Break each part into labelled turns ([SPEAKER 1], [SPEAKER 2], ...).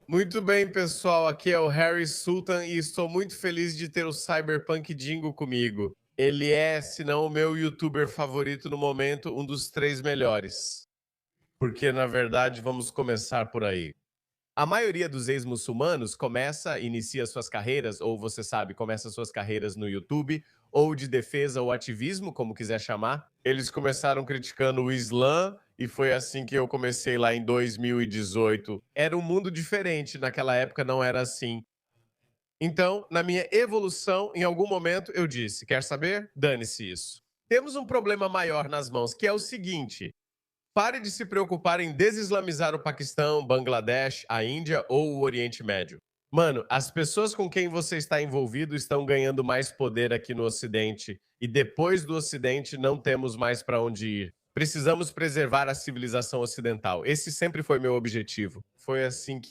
[SPEAKER 1] Muito bem, pessoal. Aqui é o Harry Sultan e estou muito feliz de ter o Cyberpunk Dingo comigo. Ele é, se não o meu youtuber favorito no momento, um dos três melhores. Porque, na verdade, vamos começar por aí. A maioria dos ex-muçulmanos inicia suas carreiras, ou você sabe, começa suas carreiras no YouTube, ou de defesa ou ativismo, como quiser chamar. Eles começaram criticando o Islã, e foi assim que eu comecei lá em 2018. Era um mundo diferente, naquela época não era assim. Então, na minha evolução, em algum momento eu disse: quer saber? Dane-se isso. Temos um problema maior nas mãos, que é o seguinte: pare de se preocupar em desislamizar o Paquistão, Bangladesh, a Índia ou o Oriente Médio. Mano, as pessoas com quem você está envolvido estão ganhando mais poder aqui no Ocidente e depois do Ocidente não temos mais para onde ir. Precisamos preservar a civilização ocidental. Esse sempre foi meu objetivo. Foi assim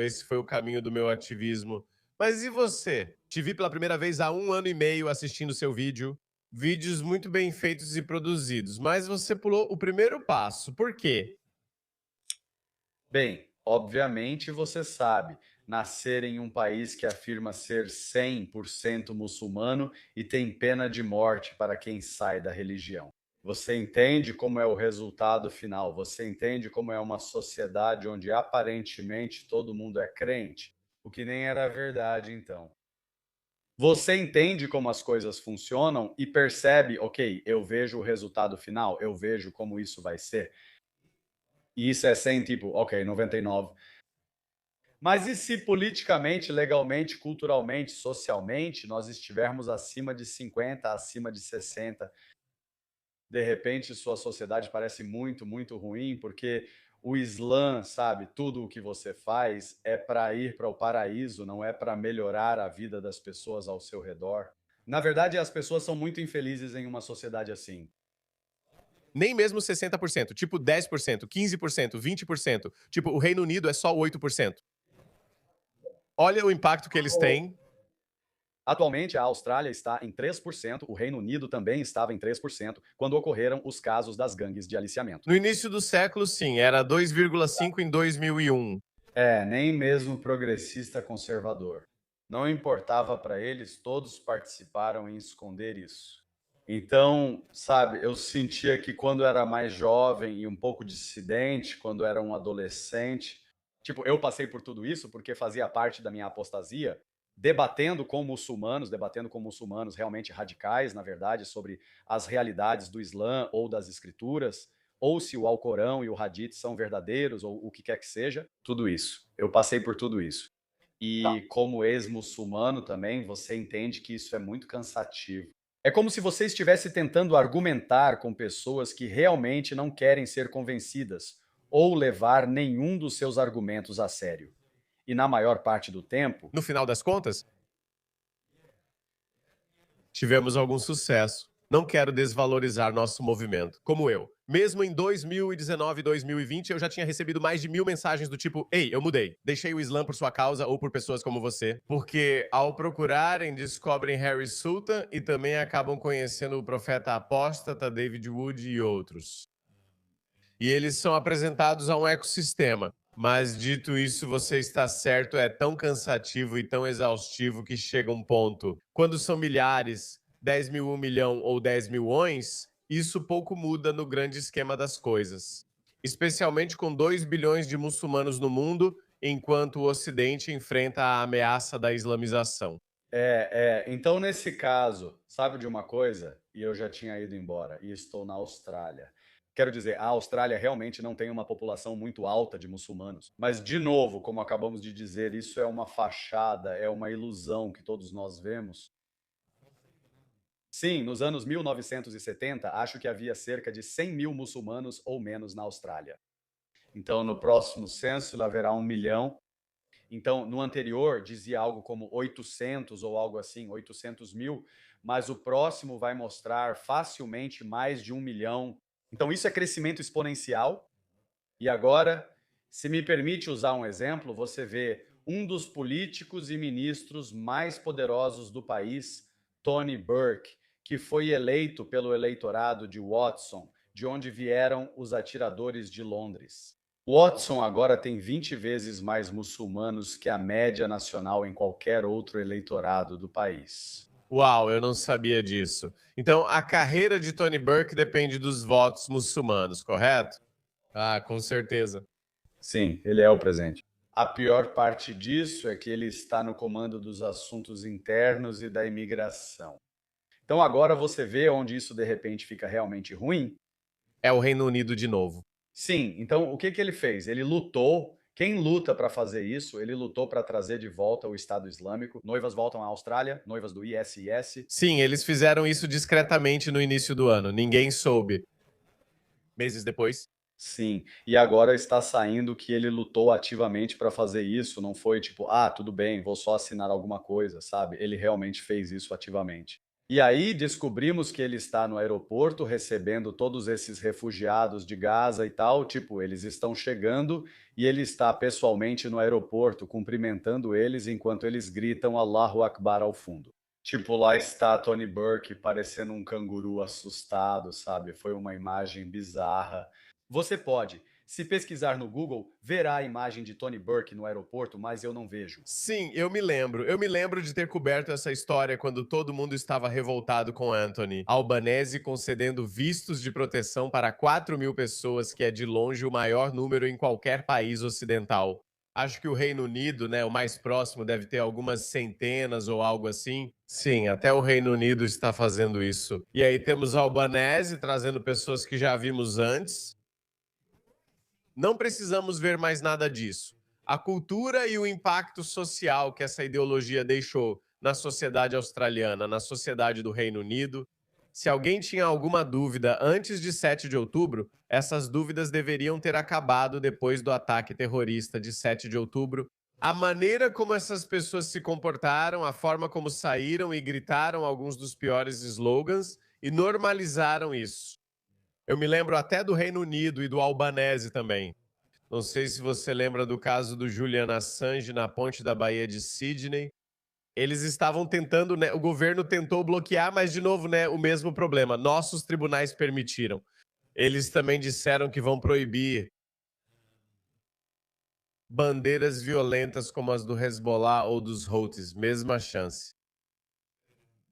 [SPEAKER 1] esse foi o caminho do meu ativismo. Mas e você? Te vi pela primeira vez há 1 ano e meio assistindo seu vídeo. Vídeos muito bem feitos e produzidos, mas você pulou o primeiro passo. Por quê?
[SPEAKER 2] Bem, obviamente você sabe, nascer em um país que afirma ser 100% muçulmano e tem pena de morte para quem sai da religião. Você entende como é o resultado final? Você entende como é uma sociedade onde aparentemente todo mundo é crente? O que nem era verdade então. Você entende como as coisas funcionam e percebe, ok, eu vejo o resultado final, eu vejo como isso vai ser. E isso é 100, tipo, ok, 99. Mas e se politicamente, legalmente, culturalmente, socialmente, nós estivermos acima de 50, acima de 60? De repente, sua sociedade parece muito, muito ruim, porque o Islã, sabe, tudo o que você faz é para ir para o paraíso, não é para melhorar a vida das pessoas ao seu redor. Na verdade, as pessoas são muito infelizes em uma sociedade assim.
[SPEAKER 1] Nem mesmo 60%, tipo 10%, 15%, 20%. Tipo, o Reino Unido é só 8%. Olha o impacto que eles têm.
[SPEAKER 2] Atualmente, a Austrália está em 3%, o Reino Unido também estava em 3% quando ocorreram os casos das gangues de aliciamento.
[SPEAKER 1] No início do século, sim, era 2,5 em 2001.
[SPEAKER 2] É, nem mesmo progressista conservador. Não importava para eles, todos participaram em esconder isso. Então, sabe, eu sentia que quando era mais jovem e um pouco dissidente, quando era um adolescente, tipo, eu passei por tudo isso porque fazia parte da minha apostasia, debatendo com muçulmanos realmente radicais, na verdade, sobre as realidades do Islã ou das escrituras, ou se o Alcorão e o Hadith são verdadeiros, ou o que quer que seja, tudo isso. Eu passei por tudo isso. E como ex-muçulmano também, você entende que isso é muito cansativo. É como se você estivesse tentando argumentar com pessoas que realmente não querem ser convencidas ou levar nenhum dos seus argumentos a sério. E na maior parte do tempo,
[SPEAKER 1] No final das contas, tivemos algum sucesso. Não quero desvalorizar nosso movimento, como eu. Mesmo em 2019 e 2020, eu já tinha recebido mais de 1.000 mensagens do tipo: Ei, eu mudei. Deixei o Islã por sua causa ou por pessoas como você. Porque ao procurarem, descobrem Harry Sultan e também acabam conhecendo o profeta apóstata David Wood e outros. E eles são apresentados a um ecossistema. Mas dito isso, você está certo, é tão cansativo e tão exaustivo que chega um ponto. Quando são milhares, 10 mil, 1 milhão ou 10 milhões, isso pouco muda no grande esquema das coisas. Especialmente com 2 bilhões de muçulmanos no mundo, enquanto o Ocidente enfrenta a ameaça da islamização.
[SPEAKER 2] então nesse caso, sabe de uma coisa? E eu já tinha ido embora e estou na Austrália. Quero dizer, a Austrália realmente não tem uma população muito alta de muçulmanos. Mas, de novo, como acabamos de dizer, isso é uma fachada, é uma ilusão que todos nós vemos. Sim, nos anos 1970, acho que havia cerca de 100 mil muçulmanos ou menos na Austrália. Então, no próximo censo, haverá 1 milhão. Então, no anterior, dizia algo como 800 ou algo assim, 800 mil, mas o próximo vai mostrar facilmente mais de 1 milhão. Então, isso é crescimento exponencial. E agora, se me permite usar um exemplo, você vê um dos políticos e ministros mais poderosos do país, Tony Burke, que foi eleito pelo eleitorado de Watson, de onde vieram os atiradores de Londres. Watson agora tem 20 vezes mais muçulmanos que a média nacional em qualquer outro eleitorado do país.
[SPEAKER 1] Uau, eu não sabia disso. Então, a carreira de Tony Burke depende dos votos muçulmanos, correto? Ah, com certeza.
[SPEAKER 2] Sim, ele é o presidente. A pior parte disso é que ele está no comando dos assuntos internos e da imigração. Então agora você vê onde isso de repente fica realmente ruim?
[SPEAKER 1] É o Reino Unido de novo.
[SPEAKER 2] Sim, então o que que ele fez? Ele lutou. Quem luta para fazer isso? Ele lutou para trazer de volta o Estado Islâmico. Noivas voltam à Austrália, noivas do ISIS.
[SPEAKER 1] Sim, eles fizeram isso discretamente no início do ano. Ninguém soube. Meses depois.
[SPEAKER 2] Sim, e agora está saindo que ele lutou ativamente para fazer isso, não foi tipo, ah, tudo bem, vou só assinar alguma coisa, sabe? Ele realmente fez isso ativamente. E aí descobrimos que ele está no aeroporto recebendo todos esses refugiados de Gaza e tal, tipo, eles estão chegando e ele está pessoalmente no aeroporto cumprimentando eles enquanto eles gritam Allahu Akbar ao fundo. Tipo, lá está Tony Burke parecendo um canguru assustado, sabe? Foi uma imagem bizarra. Você pode, se pesquisar no Google, verá a imagem de Tony Burke no aeroporto, mas eu não vejo.
[SPEAKER 1] Sim, eu me lembro. Eu me lembro de ter coberto essa história quando todo mundo estava revoltado com Anthony Albanese concedendo vistos de proteção para 4.000 pessoas, que é de longe o maior número em qualquer país ocidental. Acho que o Reino Unido, né, o mais próximo, deve ter algumas centenas ou algo assim. Sim, até o Reino Unido está fazendo isso. E aí temos Albanese trazendo pessoas que já vimos antes. Não precisamos ver mais nada disso. A cultura e o impacto social que essa ideologia deixou na sociedade australiana, na sociedade do Reino Unido. Se alguém tinha alguma dúvida antes de 7 de outubro, essas dúvidas deveriam ter acabado depois do ataque terrorista de 7 de outubro. A maneira como essas pessoas se comportaram, a forma como saíram e gritaram alguns dos piores slogans e normalizaram isso. Eu me lembro até do Reino Unido e do Albanese também. Não sei se você lembra do caso do Julian Assange na ponte da Baía de Sydney. Eles estavam tentando, né, o governo tentou bloquear, mas de novo, né, o mesmo problema. Nossos tribunais permitiram. Eles também disseram que vão proibir bandeiras violentas como as do Hezbollah ou dos Houthis, mesma chance.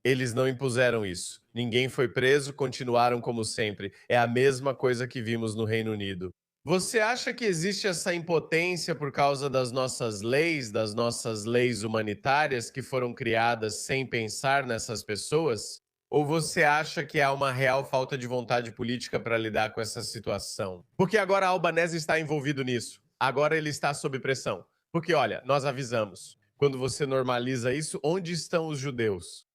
[SPEAKER 1] Eles não impuseram isso. Ninguém foi preso, continuaram como sempre. É a mesma coisa que vimos no Reino Unido. Você acha que existe essa impotência por causa das nossas leis humanitárias que foram criadas sem pensar nessas pessoas? Ou você acha que há uma real falta de vontade política para lidar com essa situação? Porque agora a Albanese está envolvido nisso. Agora ele está sob pressão. Porque, olha, nós avisamos. Quando você normaliza isso, onde estão os judeus?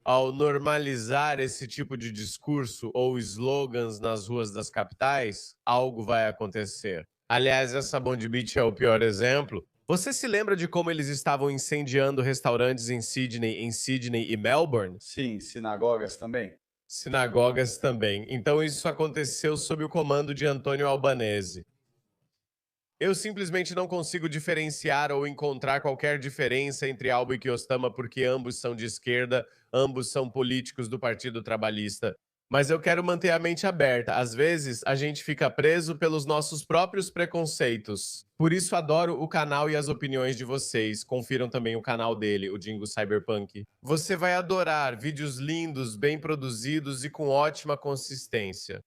[SPEAKER 1] Ao normalizar esse tipo de discurso ou slogans nas ruas das capitais, algo vai acontecer. Aliás, essa Bond Beach é o pior exemplo. Você se lembra de como eles estavam incendiando restaurantes em Sydney e Melbourne?
[SPEAKER 2] Sim, sinagogas também.
[SPEAKER 1] Sinagogas também. Então isso aconteceu sob o comando de Antônio Albanese. Eu simplesmente não consigo diferenciar ou encontrar qualquer diferença entre Albo e Kiostama porque ambos são de esquerda, ambos são políticos do Partido Trabalhista. Mas eu quero manter a mente aberta. Às vezes, a gente fica preso pelos nossos próprios preconceitos. Por isso, adoro o canal e as opiniões de vocês. Confiram também o canal dele, o Dingo Cyberpunk. Você vai adorar vídeos lindos, bem produzidos e com ótima consistência.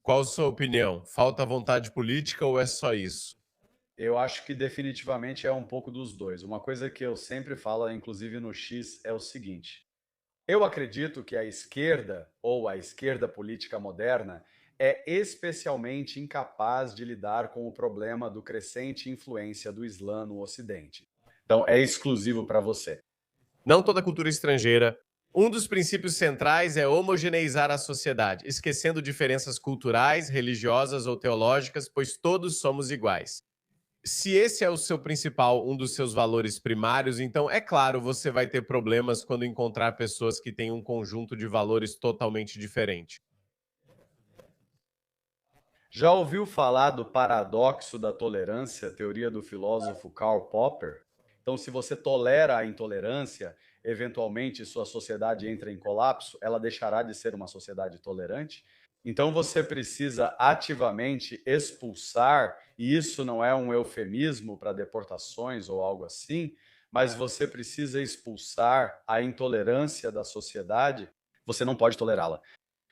[SPEAKER 1] Qual a sua opinião? Falta vontade política ou é só isso?
[SPEAKER 2] Eu acho que definitivamente é um pouco dos dois. Uma coisa que eu sempre falo, inclusive no X, é o seguinte: eu acredito que a esquerda, ou a esquerda política moderna, é especialmente incapaz de lidar com o problema do crescente influência do Islã no Ocidente. Então, é exclusivo para você.
[SPEAKER 1] Não toda cultura estrangeira. Um dos princípios centrais é homogeneizar a sociedade, esquecendo diferenças culturais, religiosas ou teológicas, pois todos somos iguais. Se esse é o seu principal, um dos seus valores primários, então é claro, você vai ter problemas quando encontrar pessoas que têm um conjunto de valores totalmente diferente.
[SPEAKER 2] Já ouviu falar do paradoxo da tolerância, teoria do filósofo Karl Popper? Então, se você tolera a intolerância, eventualmente sua sociedade entra em colapso, ela deixará de ser uma sociedade tolerante? Então você precisa ativamente expulsar, e isso não é um eufemismo para deportações ou algo assim, mas você precisa expulsar a intolerância da sociedade. Você não pode tolerá-la.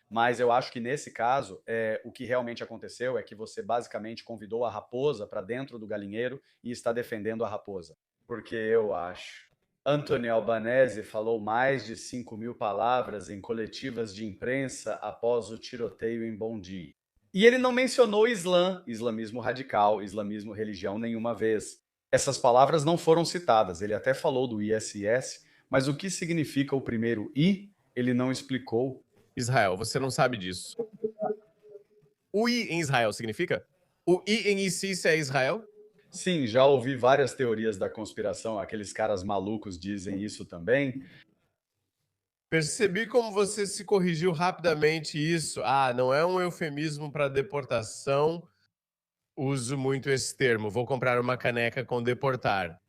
[SPEAKER 2] Mas eu acho que nesse caso, o que realmente aconteceu é que você basicamente convidou a raposa para dentro do galinheiro e está defendendo a raposa. Porque eu acho. Anthony Albanese falou mais de 5.000 palavras em coletivas de imprensa após o tiroteio em Bondi. E ele não mencionou islamismo radical, islamismo religião nenhuma vez. Essas palavras não foram citadas. Ele até falou do ISIS, mas o que significa o primeiro I, ele não explicou.
[SPEAKER 1] Israel, você não sabe disso. O I em Israel significa? O I em ISIS é Israel?
[SPEAKER 2] Sim, já ouvi várias teorias da conspiração, aqueles caras malucos dizem isso também.
[SPEAKER 1] Percebi como você se corrigiu rapidamente isso. Ah, não é um eufemismo para deportação. Uso muito esse termo. Vou comprar uma caneca com deportar.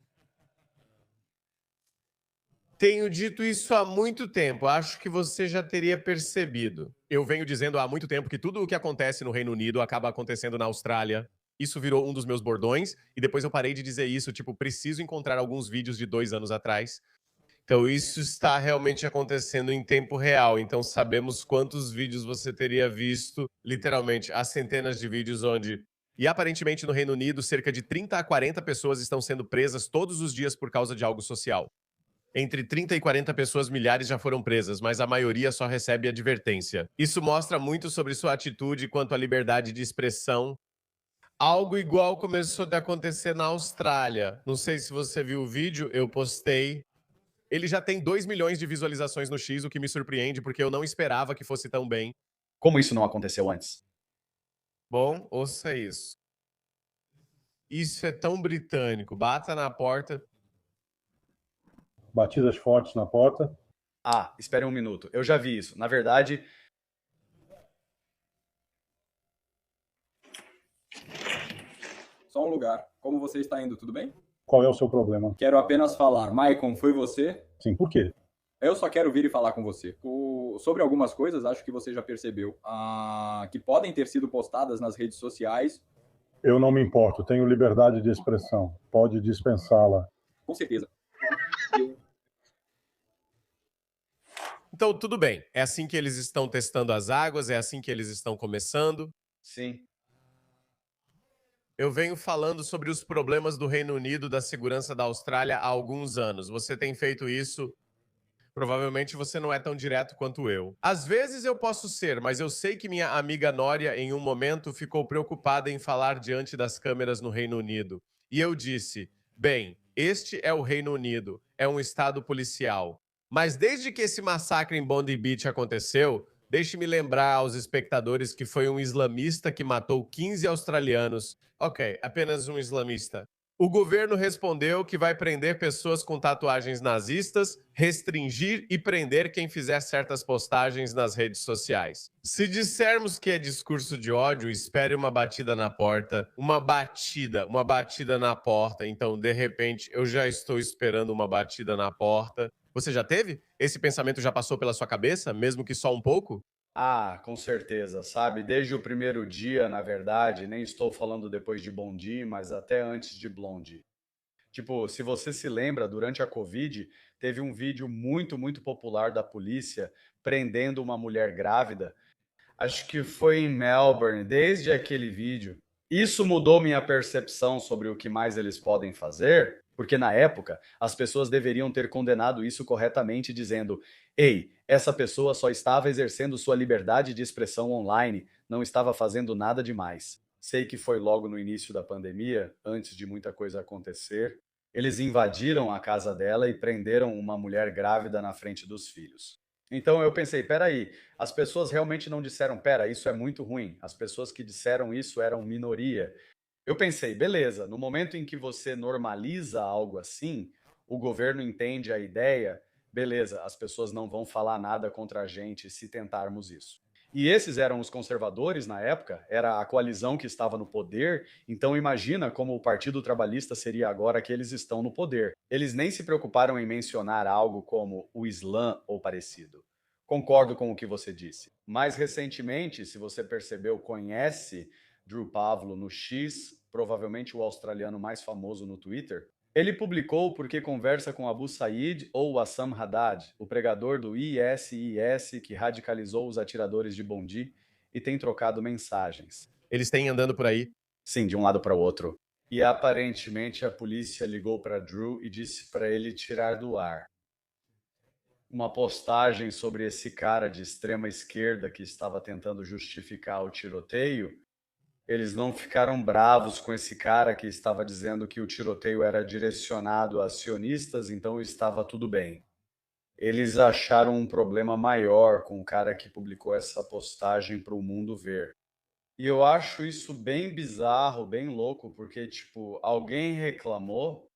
[SPEAKER 1] Tenho dito isso há muito tempo. Acho que você já teria percebido. Eu venho dizendo há muito tempo que tudo o que acontece no Reino Unido acaba acontecendo na Austrália. Isso virou um dos meus bordões. E depois eu parei de dizer isso. Tipo, preciso encontrar alguns vídeos de 2 anos atrás. Então, isso está realmente acontecendo em tempo real. Então, sabemos quantos vídeos você teria visto, literalmente, há centenas de vídeos onde. E aparentemente no Reino Unido, cerca de 30 a 40 pessoas estão sendo presas todos os dias por causa de algo social. Entre 30 e 40 pessoas, milhares já foram presas, mas a maioria só recebe advertência. Isso mostra muito sobre sua atitude quanto à liberdade de expressão. Algo igual começou a acontecer na Austrália. Não sei se você viu o vídeo, eu postei. Ele já tem 2 milhões de visualizações no X, o que me surpreende, porque eu não esperava que fosse tão bem.
[SPEAKER 2] Como isso não aconteceu antes?
[SPEAKER 1] Bom, ouça isso. Isso é tão britânico. Bata na porta.
[SPEAKER 3] Batidas fortes na porta.
[SPEAKER 2] Ah, espere um minuto. Eu já vi isso. Na verdade,
[SPEAKER 4] Só um lugar. Como você está indo, tudo bem?
[SPEAKER 3] Qual é o seu problema?
[SPEAKER 4] Quero apenas falar. Maicon, foi você?
[SPEAKER 3] Sim, por quê?
[SPEAKER 4] Eu só quero vir e falar com você. Sobre algumas coisas, acho que você já percebeu, que podem ter sido postadas nas redes sociais.
[SPEAKER 3] Eu não me importo, tenho liberdade de expressão. Pode dispensá-la.
[SPEAKER 4] Com certeza.
[SPEAKER 1] Então, tudo bem. É assim que eles estão testando as águas, é assim que eles estão começando.
[SPEAKER 2] sim.
[SPEAKER 1] Eu venho falando sobre os problemas do Reino Unido, da segurança da Austrália há alguns anos. Você tem feito isso. Provavelmente você não é tão direto quanto eu. Às vezes eu posso ser, mas eu sei que minha amiga Nória, em um momento, ficou preocupada em falar diante das câmeras no Reino Unido. E eu disse: bem, este é o Reino Unido, é um estado policial. Mas desde que esse massacre em Bondi Beach aconteceu, deixe-me lembrar aos espectadores que foi um islamista que matou 15 australianos. Ok, apenas um islamista. O governo respondeu que vai prender pessoas com tatuagens nazistas, restringir e prender quem fizer certas postagens nas redes sociais. Se dissermos que é discurso de ódio, espere uma batida na porta. Uma batida na porta. Então, de repente, eu já estou esperando uma batida na porta. Você já teve? Esse pensamento já passou pela sua cabeça, mesmo que só um pouco?
[SPEAKER 2] Ah, com certeza, sabe? Desde o primeiro dia, na verdade, nem estou falando depois de Bondi, mas até antes de Blondie. Tipo, se você se lembra, durante a Covid, teve um vídeo muito popular da polícia prendendo uma mulher grávida. Acho que foi em Melbourne, desde aquele vídeo. Isso mudou minha percepção sobre o que mais eles podem fazer, porque na época as pessoas deveriam ter condenado isso corretamente, dizendo: ei, essa pessoa só estava exercendo sua liberdade de expressão online, não estava fazendo nada demais. Sei que foi logo no início da pandemia, antes de muita coisa acontecer. Eles invadiram a casa dela e prenderam uma mulher grávida na frente dos filhos. Então eu pensei, peraí, as pessoas realmente não disseram, pera, isso é muito ruim. As pessoas que disseram isso eram minoria. Eu pensei, beleza, no momento em que você normaliza algo assim, o governo entende a ideia, beleza, as pessoas não vão falar nada contra a gente se tentarmos isso. E esses eram os conservadores na época, era a coalizão que estava no poder, então imagina como o Partido Trabalhista seria agora que eles estão no poder. Eles nem se preocuparam em mencionar algo como o Islã ou parecido. Concordo com o que você disse. Mais recentemente, se você percebeu, conhece Drew Pavlo no X, provavelmente o australiano mais famoso no Twitter. Ele publicou porque conversa com Abu Said ou Assam Haddad, o pregador do ISIS que radicalizou os atiradores de Bondi e tem trocado mensagens.
[SPEAKER 1] Eles têm andando por aí.
[SPEAKER 2] Sim, de um lado para o outro. E aparentemente a polícia ligou para Drew e disse para ele tirar do ar uma postagem sobre esse cara de extrema esquerda que estava tentando justificar o tiroteio. Eles não ficaram bravos com esse cara que estava dizendo que o tiroteio era direcionado a sionistas, então estava tudo bem. Eles acharam um problema maior com o cara que publicou essa postagem para o mundo ver. E eu acho isso bem bizarro, bem louco, porque, tipo, alguém reclamou.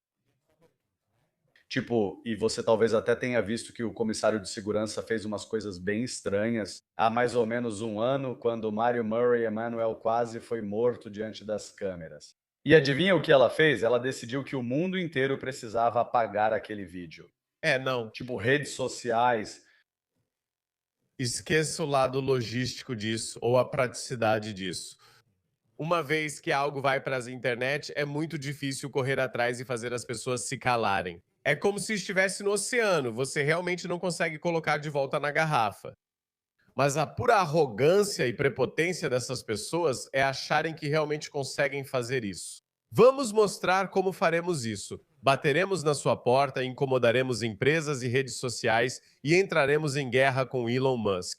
[SPEAKER 2] Tipo, e você talvez até tenha visto que o comissário de segurança fez umas coisas bem estranhas há mais ou menos um ano, quando o Mario Murray Emanuel quase foi morto diante das câmeras. E adivinha o que ela fez? Ela decidiu que o mundo inteiro precisava apagar aquele vídeo.
[SPEAKER 1] Não.
[SPEAKER 2] Tipo, redes sociais.
[SPEAKER 1] Esqueça o lado logístico disso ou a praticidade disso. Uma vez que algo vai para as internet, é muito difícil correr atrás e fazer as pessoas se calarem. É como se estivesse no oceano, você realmente não consegue colocar de volta na garrafa. Mas a pura arrogância e prepotência dessas pessoas é acharem que realmente conseguem fazer isso. Vamos mostrar como faremos isso. Bateremos na sua porta, incomodaremos empresas e redes sociais e entraremos em guerra com Elon Musk.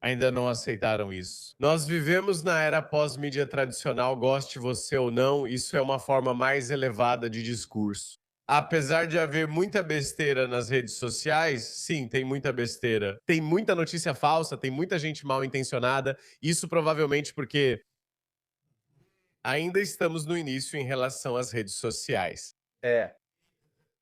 [SPEAKER 1] Ainda não aceitaram isso. Nós vivemos na era pós-mídia tradicional, goste você ou não, isso é uma forma mais elevada de discurso. Apesar de haver muita besteira nas redes sociais, sim, tem muita besteira. Tem muita notícia falsa, tem muita gente mal intencionada, isso provavelmente porque ainda estamos no início em relação às redes sociais.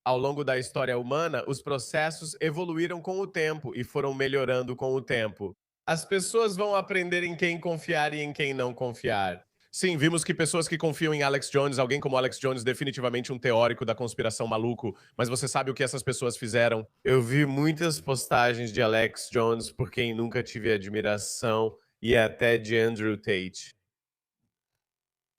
[SPEAKER 1] Ao longo da história humana, os processos evoluíram com o tempo e foram melhorando com o tempo. As pessoas vão aprender em quem confiar e em quem não confiar. Sim, vimos que pessoas que confiam em Alex Jones, alguém como Alex Jones, definitivamente um teórico da conspiração maluco, mas você sabe o que essas pessoas fizeram? Eu vi muitas postagens de Alex Jones por quem nunca tive admiração e até de Andrew Tate.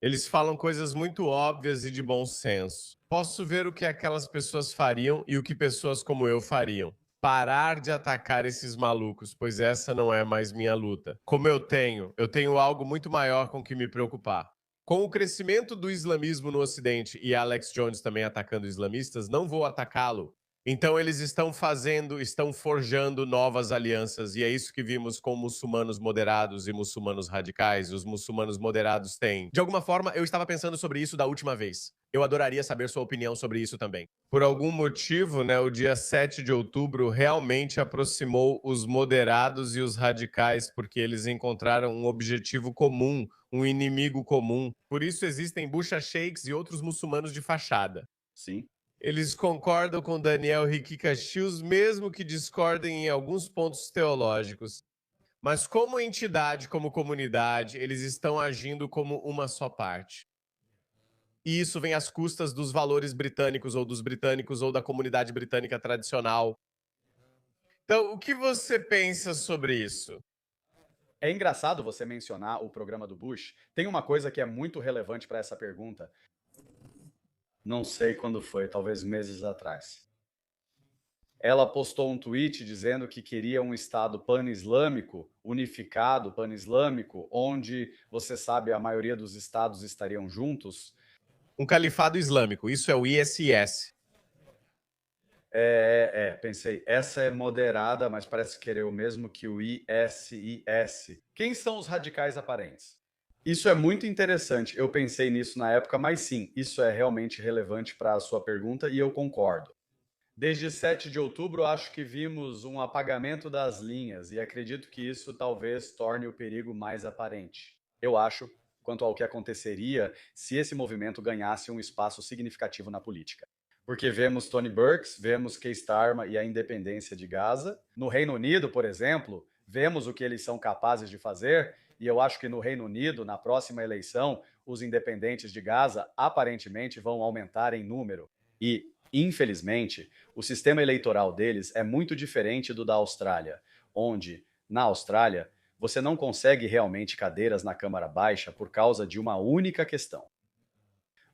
[SPEAKER 1] Eles falam coisas muito óbvias e de bom senso. Posso ver o que aquelas pessoas fariam e o que pessoas como eu fariam. Parar de atacar esses malucos, pois essa não é mais minha luta. Como eu tenho algo muito maior com que me preocupar. Com o crescimento do islamismo no Ocidente e Alex Jones também atacando islamistas, não vou atacá-lo. Então eles estão forjando novas alianças, e é isso que vimos com muçulmanos moderados e muçulmanos radicais. Os muçulmanos moderados têm... De alguma forma, eu estava pensando sobre isso da última vez. Eu adoraria saber sua opinião sobre isso também. Por algum motivo, o dia 7 de outubro realmente aproximou os moderados e os radicais, porque eles encontraram um objetivo comum, um inimigo comum. Por isso existem bucha sheiks e outros muçulmanos de fachada.
[SPEAKER 2] Sim.
[SPEAKER 1] Eles concordam com Daniel Riquica Chius, mesmo que discordem em alguns pontos teológicos. Mas como entidade, como comunidade, eles estão agindo como uma só parte. E isso vem às custas dos valores britânicos ou da comunidade britânica tradicional. Então, o que você pensa sobre isso?
[SPEAKER 2] É engraçado você mencionar o programa do Bush. Tem uma coisa que é muito relevante para essa pergunta. Não sei quando foi, talvez meses atrás. Ela postou um tweet dizendo que queria um Estado pan-islâmico, unificado, pan-islâmico, onde, você sabe, a maioria dos estados estariam juntos.
[SPEAKER 1] Um califado islâmico, isso é o ISIS.
[SPEAKER 2] Pensei, essa é moderada, mas parece querer o mesmo que o ISIS. Quem são os radicais aparentes? Isso é muito interessante. Eu pensei nisso na época, mas sim, isso é realmente relevante para a sua pergunta e eu concordo. Desde 7 de outubro, acho que vimos um apagamento das linhas e acredito que isso talvez torne o perigo mais aparente. Eu acho, quanto ao que aconteceria se esse movimento ganhasse um espaço significativo na política. Porque vemos Tony Burks, vemos Keir Starmer e a independência de Gaza. No Reino Unido, por exemplo, vemos o que eles são capazes de fazer. E eu acho que no Reino Unido, na próxima eleição, os independentes de Gaza aparentemente vão aumentar em número. E Infelizmente, o sistema eleitoral deles é muito diferente do da Austrália, onde, na Austrália, você não consegue realmente cadeiras na Câmara Baixa por causa de uma única questão.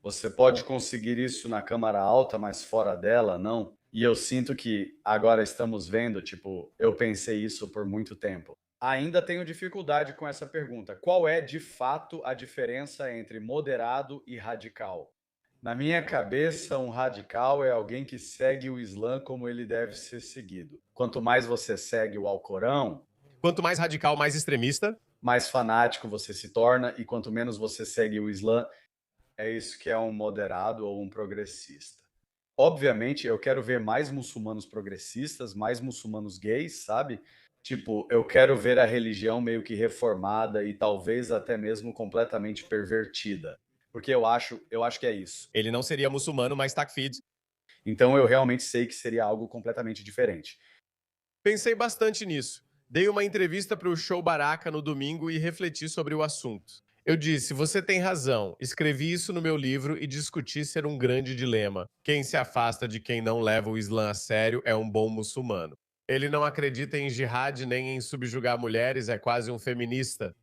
[SPEAKER 2] Você pode conseguir isso na Câmara Alta, mas fora dela, não. E eu sinto que agora estamos vendo, tipo, eu pensei isso por muito tempo. Ainda tenho dificuldade com essa pergunta. Qual é, de fato, a diferença entre moderado e radical? Na minha cabeça, um radical é alguém que segue o Islã como ele deve ser seguido. Quanto mais você segue o Alcorão,
[SPEAKER 1] Quanto mais radical, mais extremista.
[SPEAKER 2] mais fanático você se torna, e quanto menos você segue o Islã, é isso que é um moderado ou um progressista. Obviamente, eu quero ver mais muçulmanos progressistas, mais muçulmanos gays, sabe? Tipo, eu quero ver a religião meio que reformada e talvez até mesmo completamente pervertida. Porque eu acho que é isso.
[SPEAKER 1] Ele não seria muçulmano, mas takfid.
[SPEAKER 2] Então eu realmente sei que seria algo completamente diferente.
[SPEAKER 1] Pensei bastante nisso. Dei uma entrevista para o Show Baraka no domingo e refleti sobre o assunto. Eu disse, você tem razão, escrevi isso no meu livro e discuti ser um grande dilema. Quem se afasta de quem não leva o Islã a sério é um bom muçulmano. Ele não acredita em jihad nem em subjugar mulheres, é quase um feminista.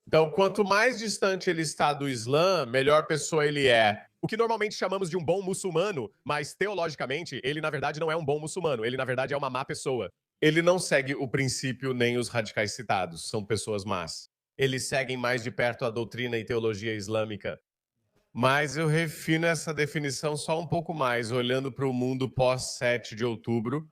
[SPEAKER 1] Então, quanto mais distante ele está do Islã, melhor pessoa ele é. O que normalmente chamamos de um bom muçulmano, mas teologicamente, ele na verdade não é um bom muçulmano, ele na verdade é uma má pessoa. Ele não segue o princípio nem os radicais citados, são pessoas más. Eles seguem mais de perto a doutrina e teologia islâmica. Mas eu refino essa definição só um pouco mais, olhando para o mundo pós-7 de outubro.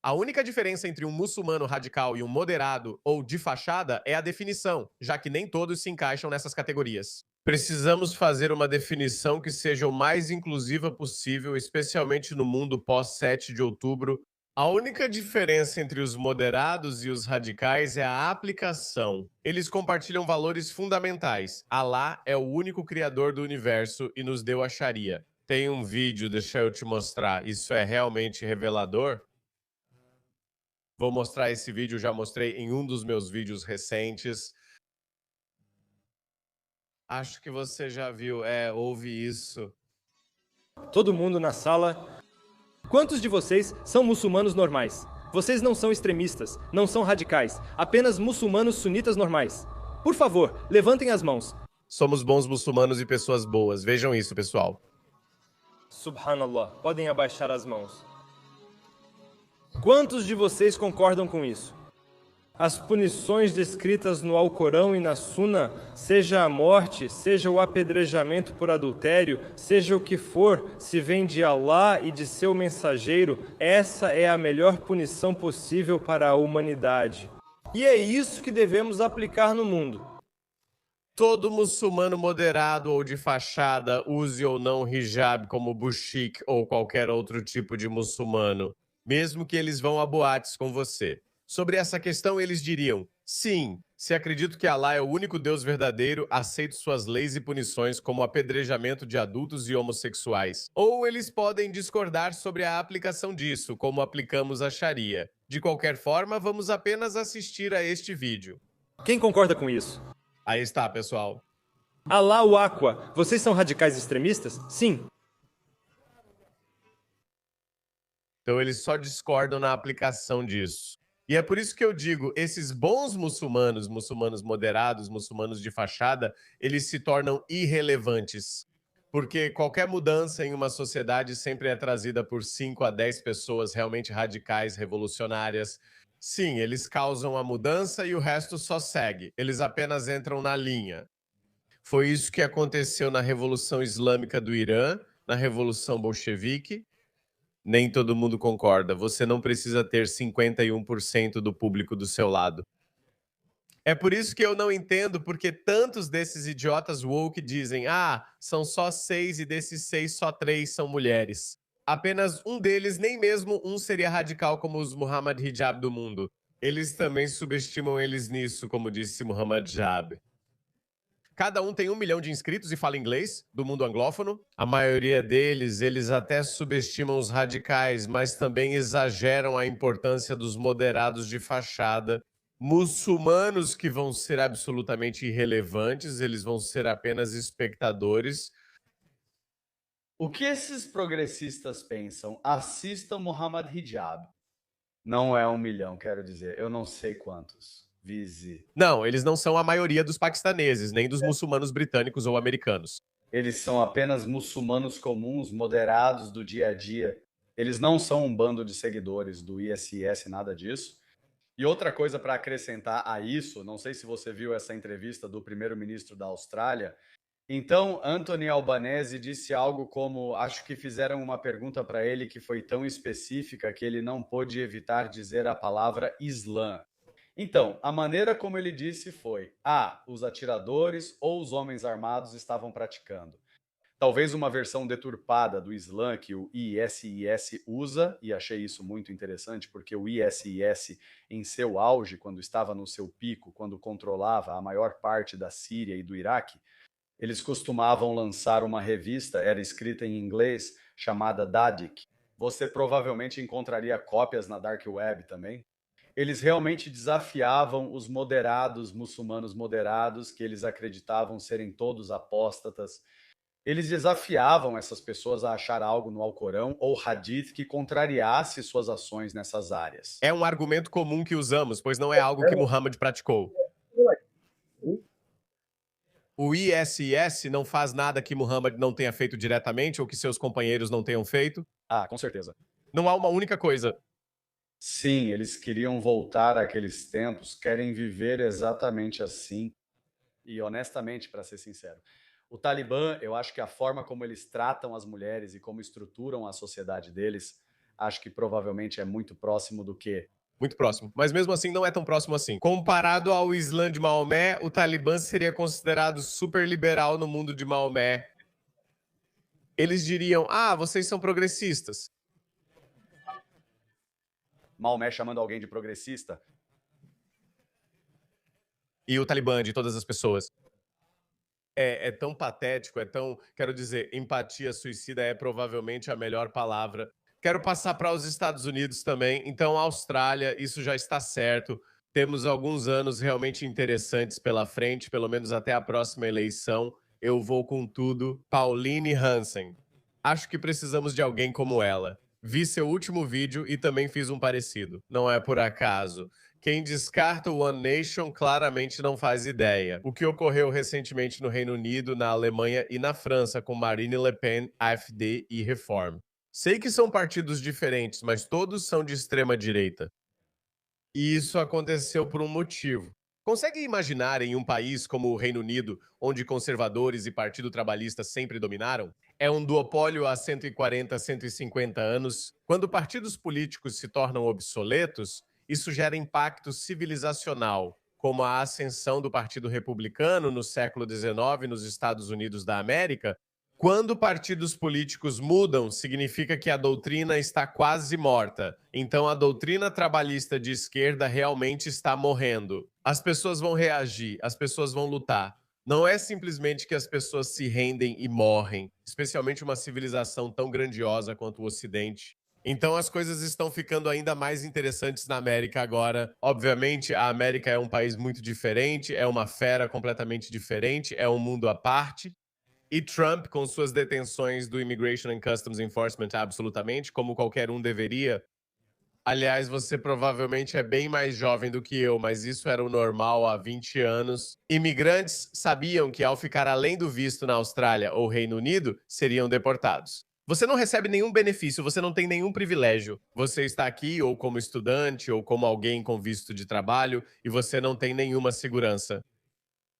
[SPEAKER 1] A única diferença entre um muçulmano radical e um moderado ou de fachada é a definição, já que nem todos se encaixam nessas categorias. Precisamos fazer uma definição que seja o mais inclusiva possível, especialmente no mundo pós-7 de outubro. A única diferença entre os moderados e os radicais é a aplicação. Eles compartilham valores fundamentais. Alá é o único criador do universo e nos deu a Sharia. Tem um vídeo, deixa eu te mostrar. Isso é realmente revelador? Vou mostrar esse vídeo, já mostrei em um dos meus vídeos recentes. Acho que você já viu, ouve isso.
[SPEAKER 5] Todo mundo na sala. Quantos de vocês são muçulmanos normais? Vocês não são extremistas, não são radicais, apenas muçulmanos sunitas normais. Por favor, levantem as mãos.
[SPEAKER 1] Somos bons muçulmanos e pessoas boas. Vejam isso, pessoal.
[SPEAKER 5] Subhanallah, podem abaixar as mãos. Quantos de vocês concordam com isso? As punições descritas no Alcorão e na Suna, seja a morte, seja o apedrejamento por adultério, seja o que for, se vem de Alá e de seu mensageiro, essa é a melhor punição possível para a humanidade. E é isso que devemos aplicar no mundo.
[SPEAKER 1] Todo muçulmano moderado ou de fachada, use ou não hijab como bushik ou qualquer outro tipo de muçulmano, mesmo que eles vão a boates com você. Sobre essa questão, eles diriam, sim, se acredito que Alá é o único Deus verdadeiro, aceito suas leis e punições como apedrejamento de adultos e homossexuais. Ou eles podem discordar sobre a aplicação disso, como aplicamos a Sharia. De qualquer forma, vamos apenas assistir a este vídeo.
[SPEAKER 5] Quem concorda com isso?
[SPEAKER 1] Aí está, pessoal.
[SPEAKER 5] Allahu Akbar, vocês são radicais extremistas? Sim.
[SPEAKER 1] Então eles só discordam na aplicação disso. E é por isso que eu digo, esses bons muçulmanos, muçulmanos moderados, muçulmanos de fachada, eles se tornam irrelevantes. Porque qualquer mudança em uma sociedade sempre é trazida por 5 a 10 pessoas realmente radicais, revolucionárias. Sim, eles causam a mudança e o resto só segue. Eles apenas entram na linha. Foi isso que aconteceu na Revolução Islâmica do Irã, na Revolução Bolchevique. Nem todo mundo concorda. Você não precisa ter 51% do público do seu lado. É por isso que eu não entendo porque tantos desses idiotas woke dizem são só 6 e desses 6 só 3 são mulheres. Apenas um deles, nem mesmo um seria radical como os Muhammad Hijab do mundo. Eles também subestimam eles nisso, como disse Muhammad Jab. Cada um tem 1 milhão de inscritos e fala inglês, do mundo anglófono. A maioria deles, eles até subestimam os radicais, mas também exageram a importância dos moderados de fachada. Muçulmanos que vão ser absolutamente irrelevantes, eles vão ser apenas espectadores.
[SPEAKER 2] O que esses progressistas pensam? Assistam Muhammad Hijab. Não é 1 milhão, quero dizer. Eu não sei quantos. Vise.
[SPEAKER 1] Não, eles não são a maioria dos paquistaneses, nem dos muçulmanos britânicos ou americanos.
[SPEAKER 2] Eles são apenas muçulmanos comuns, moderados do dia a dia. Eles não são um bando de seguidores do ISIS, nada disso. E outra coisa para acrescentar a isso, não sei se você viu essa entrevista do primeiro-ministro da Austrália. Então, Anthony Albanese disse algo como: acho que fizeram uma pergunta para ele que foi tão específica que ele não pôde evitar dizer a palavra Islã. Então, a maneira como ele disse foi: os atiradores ou os homens armados estavam praticando. Talvez uma versão deturpada do Islã que o ISIS usa, e achei isso muito interessante, porque o ISIS, em seu auge, quando estava no seu pico, quando controlava a maior parte da Síria e do Iraque, eles costumavam lançar uma revista, era escrita em inglês, chamada Dadik. Você provavelmente encontraria cópias na Dark Web também. Eles realmente desafiavam os moderados, muçulmanos moderados, que eles acreditavam serem todos apóstatas. Eles desafiavam essas pessoas a achar algo no Alcorão ou Hadith que contrariasse suas ações nessas áreas.
[SPEAKER 1] É um argumento comum que usamos, pois não é algo que Muhammad praticou. O ISIS não faz nada que Muhammad não tenha feito diretamente ou que seus companheiros não tenham feito.
[SPEAKER 2] Com certeza.
[SPEAKER 1] Não há uma única coisa.
[SPEAKER 2] Sim, eles queriam voltar àqueles tempos, querem viver exatamente assim. E honestamente, para ser sincero, o Talibã, eu acho que a forma como eles tratam as mulheres e como estruturam a sociedade deles, acho que provavelmente é muito próximo do que
[SPEAKER 1] Muito próximo. Mas mesmo assim, não é tão próximo assim. Comparado ao Islã de Maomé, o Talibã seria considerado super liberal no mundo de Maomé. Eles diriam: vocês são progressistas.
[SPEAKER 2] Maomé chamando alguém de progressista.
[SPEAKER 1] E o Talibã de todas as pessoas. É tão patético, quero dizer, empatia suicida é provavelmente a melhor palavra. Quero passar para os Estados Unidos também. Então, Austrália, isso já está certo. Temos alguns anos realmente interessantes pela frente, pelo menos até a próxima eleição. Eu vou com tudo. Pauline Hansen. Acho que precisamos de alguém como ela. Vi seu último vídeo e também fiz um parecido. Não é por acaso. Quem descarta o One Nation claramente não faz ideia. O que ocorreu recentemente no Reino Unido, na Alemanha e na França com Marine Le Pen, AfD e Reform. Sei que são partidos diferentes, mas todos são de extrema direita. E isso aconteceu por um motivo. Consegue imaginar em um país como o Reino Unido, onde conservadores e Partido Trabalhista sempre dominaram? É um duopólio há 140, 150 anos. Quando partidos políticos se tornam obsoletos, isso gera impacto civilizacional, como a ascensão do Partido Republicano no século XIX nos Estados Unidos da América. Quando partidos políticos mudam, significa que a doutrina está quase morta. Então a doutrina trabalhista de esquerda realmente está morrendo. As pessoas vão reagir, as pessoas vão lutar. Não é simplesmente que as pessoas se rendem e morrem, especialmente uma civilização tão grandiosa quanto o Ocidente. Então as coisas estão ficando ainda mais interessantes na América agora. Obviamente, a América é um país muito diferente, é uma fera completamente diferente, é um mundo à parte. E Trump, com suas detenções do Immigration and Customs Enforcement, absolutamente, como qualquer um deveria. Aliás, você provavelmente é bem mais jovem do que eu, mas isso era o normal há 20 anos. Imigrantes sabiam que, ao ficar além do visto na Austrália ou Reino Unido, seriam deportados. Você não recebe nenhum benefício, você não tem nenhum privilégio. Você está aqui ou como estudante ou como alguém com visto de trabalho e você não tem nenhuma segurança.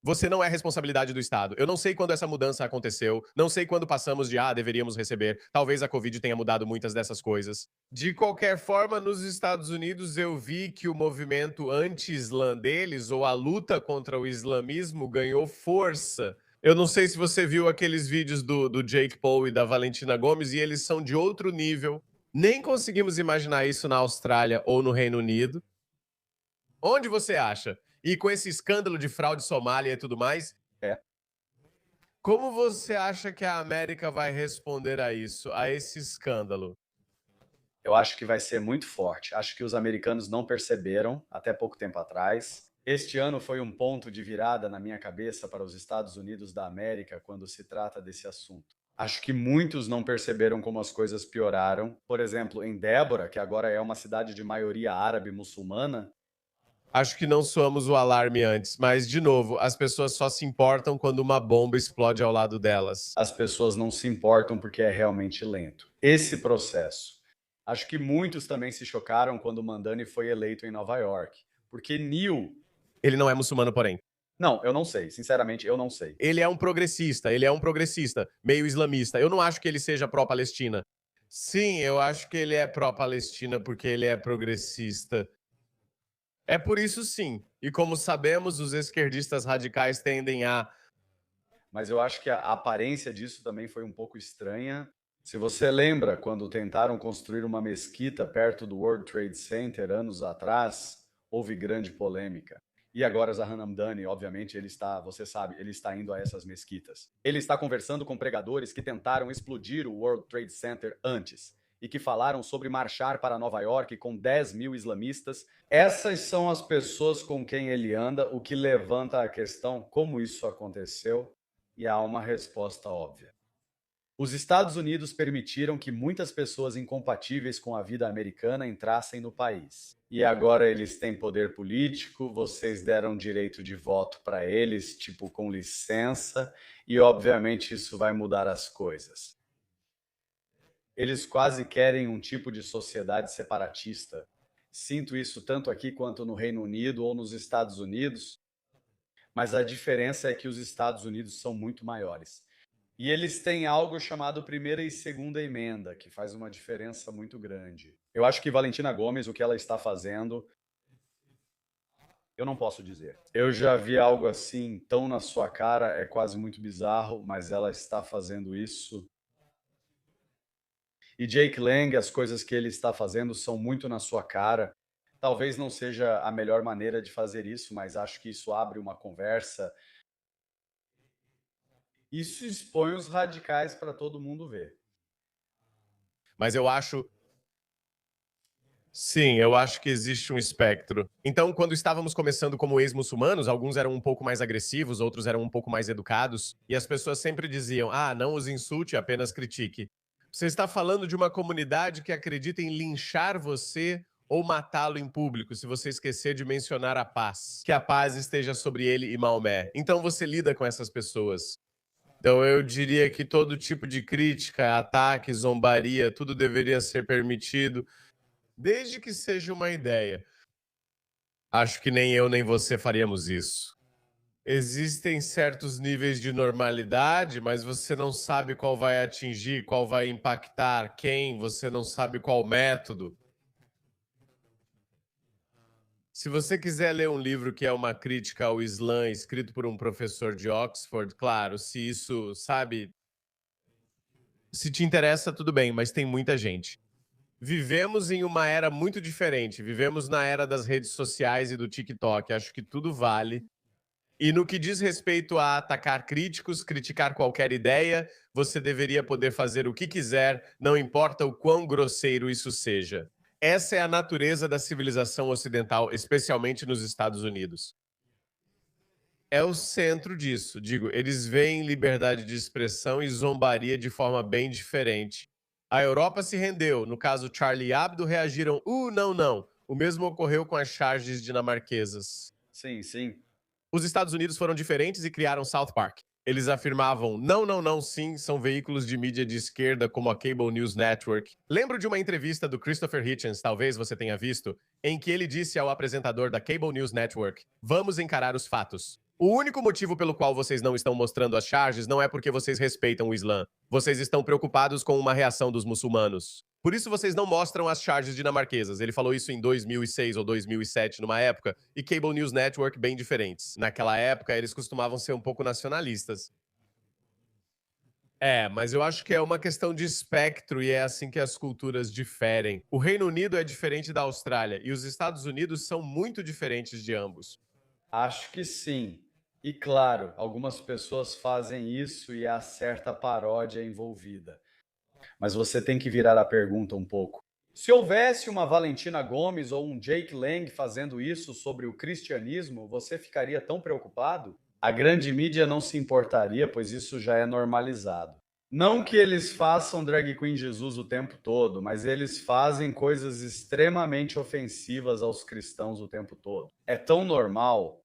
[SPEAKER 1] Você não é responsabilidade do Estado. Eu não sei quando essa mudança aconteceu, não sei quando passamos de deveríamos receber. Talvez a Covid tenha mudado muitas dessas coisas. De qualquer forma, nos Estados Unidos eu vi que o movimento anti-islã deles, ou a luta contra o islamismo, ganhou força. Eu não sei se você viu aqueles vídeos do Jake Paul e da Valentina Gomes, e eles são de outro nível. Nem conseguimos imaginar isso na Austrália ou no Reino Unido. Onde você acha? E com esse escândalo de fraude Somália e tudo mais, como você acha que a América vai responder a isso, a esse escândalo?
[SPEAKER 2] Eu acho que vai ser muito forte. Acho que os americanos não perceberam até pouco tempo atrás. Este ano foi um ponto de virada na minha cabeça para os Estados Unidos da América quando se trata desse assunto. Acho que muitos não perceberam como as coisas pioraram. Por exemplo, em Débora, que agora é uma cidade de maioria árabe muçulmana,
[SPEAKER 1] Acho que não soamos o alarme antes, mas, de novo, as pessoas só se importam quando uma bomba explode ao lado delas.
[SPEAKER 2] as pessoas não se importam porque é realmente lento. Esse processo. Acho que muitos também se chocaram quando Mandani foi eleito em Nova York, porque Neil...
[SPEAKER 1] Ele não é muçulmano, porém.
[SPEAKER 2] Não, eu não sei. Sinceramente, eu não sei.
[SPEAKER 1] Ele é um progressista, meio islamista. Eu não acho que ele seja pró-Palestina. Sim, eu acho que ele é pró-Palestina porque ele é progressista. É por isso sim. E como sabemos, os esquerdistas radicais tendem a...
[SPEAKER 2] Mas eu acho que a aparência disso também foi um pouco estranha. Se você lembra, quando tentaram construir uma mesquita perto do World Trade Center anos atrás, houve grande polêmica. E agora Zahan Hamdani, obviamente, você sabe, ele está indo a essas mesquitas. Ele está conversando com pregadores que tentaram explodir o World Trade Center antes e que falaram sobre marchar para Nova York com 10 mil islamistas. Essas são as pessoas com quem ele anda, o que levanta a questão como isso aconteceu, e há uma resposta óbvia. Os Estados Unidos permitiram que muitas pessoas incompatíveis com a vida americana entrassem no país. E agora eles têm poder político, vocês deram direito de voto para eles, tipo, com licença, e obviamente isso vai mudar as coisas. Eles quase querem um tipo de sociedade separatista. Sinto isso tanto aqui quanto no Reino Unido ou nos Estados Unidos, mas a diferença é que os Estados Unidos são muito maiores. E eles têm algo chamado primeira e segunda emenda, que faz uma diferença muito grande. Eu acho que Valentina Gomes, o que ela está fazendo, eu não posso dizer. Eu já vi algo assim tão na sua cara, é quase muito bizarro, mas ela está fazendo isso. E Jake Lang, as coisas que ele está fazendo são muito na sua cara. Talvez não seja a melhor maneira de fazer isso, mas acho que isso abre uma conversa. Isso expõe os radicais para todo mundo ver.
[SPEAKER 1] Mas eu acho... Sim, eu acho que existe um espectro. Então, quando estávamos começando como ex-muçulmanos, alguns eram um pouco mais agressivos, outros eram um pouco mais educados, e as pessoas sempre diziam, não os insulte, apenas critique. Você está falando de uma comunidade que acredita em linchar você ou matá-lo em público, se você esquecer de mencionar a paz. Que a paz esteja sobre ele e Maomé. Então você lida com essas pessoas. Então eu diria que todo tipo de crítica, ataque, zombaria, tudo deveria ser permitido, desde que seja uma ideia. Acho que nem eu nem você faríamos isso. Existem certos níveis de normalidade, mas você não sabe qual vai atingir, qual vai impactar, quem, você não sabe qual método. Se você quiser ler um livro que é uma crítica ao Islã, escrito por um professor de Oxford, claro, se isso, sabe, se te interessa, tudo bem, mas tem muita gente. Vivemos em uma era muito diferente, vivemos na era das redes sociais e do TikTok, acho que tudo vale. E no que diz respeito a atacar críticos, criticar qualquer ideia, você deveria poder fazer o que quiser, não importa o quão grosseiro isso seja. Essa é a natureza da civilização ocidental, especialmente nos Estados Unidos. É o centro disso. Digo, eles veem liberdade de expressão e zombaria de forma bem diferente. A Europa se rendeu. No caso, Charlie Hebdo reagiram, não, não. O mesmo ocorreu com as charges dinamarquesas.
[SPEAKER 2] Sim, sim.
[SPEAKER 1] Os Estados Unidos foram diferentes e criaram South Park. Eles afirmavam, não, não, não, sim, são veículos de mídia de esquerda como a Cable News Network. Lembro de uma entrevista do Christopher Hitchens, talvez você tenha visto, em que ele disse ao apresentador da Cable News Network, vamos encarar os fatos. O único motivo pelo qual vocês não estão mostrando as charges não é porque vocês respeitam o Islã. Vocês estão preocupados com uma reação dos muçulmanos. Por isso vocês não mostram as charges dinamarquesas. Ele falou isso em 2006 ou 2007, numa época, e Cable News Network bem diferentes. Naquela época, eles costumavam ser um pouco nacionalistas. Mas eu acho que é uma questão de espectro e é assim que as culturas diferem. O Reino Unido é diferente da Austrália e os Estados Unidos são muito diferentes de ambos.
[SPEAKER 2] Acho que sim. E claro, algumas pessoas fazem isso e há certa paródia envolvida. Mas você tem que virar a pergunta um pouco. Se houvesse uma Valentina Gomes ou um Jake Lang fazendo isso sobre o cristianismo, você ficaria tão preocupado? A grande mídia não se importaria, pois isso já é normalizado. Não que eles façam drag queen Jesus o tempo todo, mas eles fazem coisas extremamente ofensivas aos cristãos o tempo todo. É tão normal.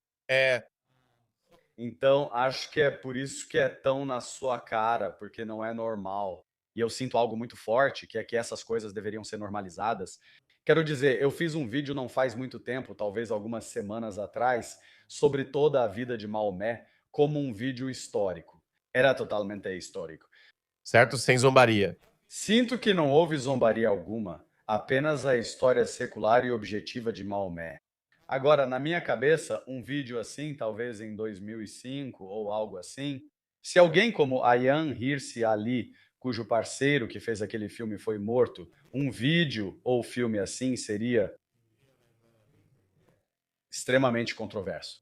[SPEAKER 2] Então, acho que é por isso que é tão na sua cara, porque não é normal. E eu sinto algo muito forte, que é que essas coisas deveriam ser normalizadas. Quero dizer, eu fiz um vídeo não faz muito tempo, talvez algumas semanas atrás, sobre toda a vida de Maomé como um vídeo histórico. Era totalmente histórico.
[SPEAKER 1] Certo? Sem zombaria.
[SPEAKER 2] Sinto que não houve zombaria alguma, apenas a história secular e objetiva de Maomé. Agora, na minha cabeça, um vídeo assim, talvez em 2005 ou algo assim, se alguém como Ayaan Hirsi Ali, cujo parceiro que fez aquele filme foi morto, um vídeo ou filme assim seria extremamente controverso.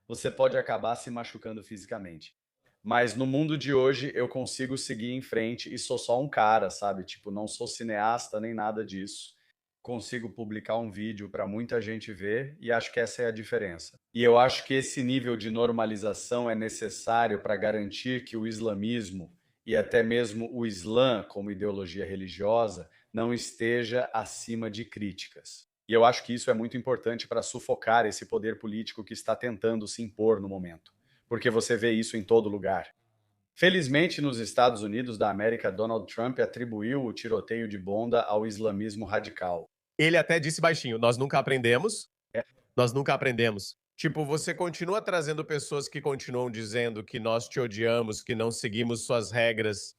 [SPEAKER 2] Você pode acabar se machucando fisicamente. Mas no mundo de hoje eu consigo seguir em frente e sou só um cara, sabe? Tipo, não sou cineasta nem nada disso. Consigo publicar um vídeo para muita gente ver e acho que essa é a diferença. E eu acho que esse nível de normalização é necessário para garantir que o islamismo e até mesmo o Islã como ideologia religiosa não esteja acima de críticas. E eu acho que isso é muito importante para sufocar esse poder político que está tentando se impor no momento, porque você vê isso em todo lugar. Felizmente, nos Estados Unidos da América, Donald Trump atribuiu o tiroteio de Bonda ao islamismo radical.
[SPEAKER 1] Ele até disse baixinho, nós nunca aprendemos. Nós nunca aprendemos. Tipo, você continua trazendo pessoas que continuam dizendo que nós te odiamos, que não seguimos suas regras.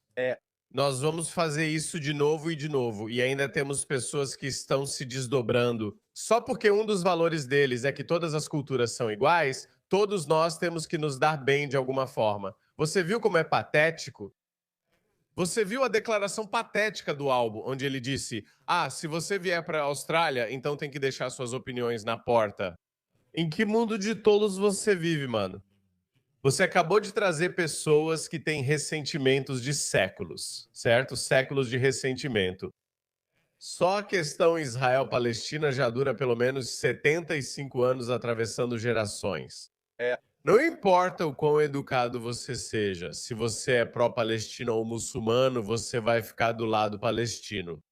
[SPEAKER 1] Nós vamos fazer isso de novo e de novo. E ainda temos pessoas que estão se desdobrando. Só porque um dos valores deles é que todas as culturas são iguais, todos nós temos que nos dar bem de alguma forma. Você viu como é patético? Você viu a declaração patética do álbum, onde ele disse: ah, se você vier para a Austrália, então tem que deixar suas opiniões na porta. Em que mundo de tolos você vive, mano? Você acabou de trazer pessoas que têm ressentimentos de séculos, certo? Séculos de ressentimento. Só a questão Israel-Palestina já dura pelo menos 75 anos atravessando gerações. Não importa o quão educado você seja, se você é pró-palestino ou muçulmano, você vai ficar do lado palestino.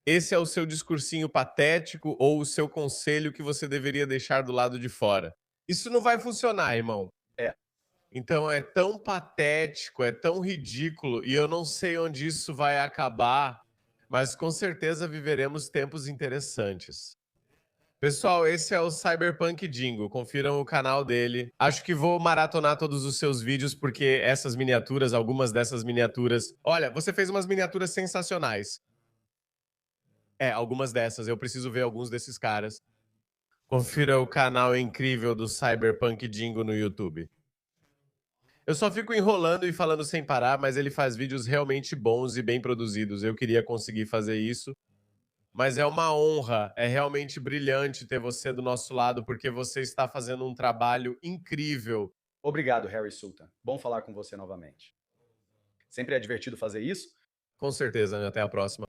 [SPEAKER 1] Esse é o seu discursinho patético ou o seu conselho que você deveria deixar do lado de fora. Isso não vai funcionar, irmão. Então é tão patético, é tão ridículo, e eu não sei onde isso vai acabar, mas com certeza viveremos tempos interessantes. Pessoal, esse é o Cyberpunk Dingo. Confiram o canal dele. Acho que vou maratonar todos os seus vídeos, porque essas miniaturas, algumas dessas miniaturas... Olha, você fez umas miniaturas sensacionais. Algumas dessas. Eu preciso ver alguns desses caras. Confira o canal incrível do Cyberpunk Dingo no YouTube. Eu só fico enrolando e falando sem parar, mas ele faz vídeos realmente bons e bem produzidos. Eu queria conseguir fazer isso. Mas é uma honra, é realmente brilhante ter você do nosso lado, porque você está fazendo um trabalho incrível.
[SPEAKER 2] Obrigado, Harry Sultan. Bom falar com você novamente. Sempre é divertido fazer isso.
[SPEAKER 1] Com certeza, né? Até a próxima.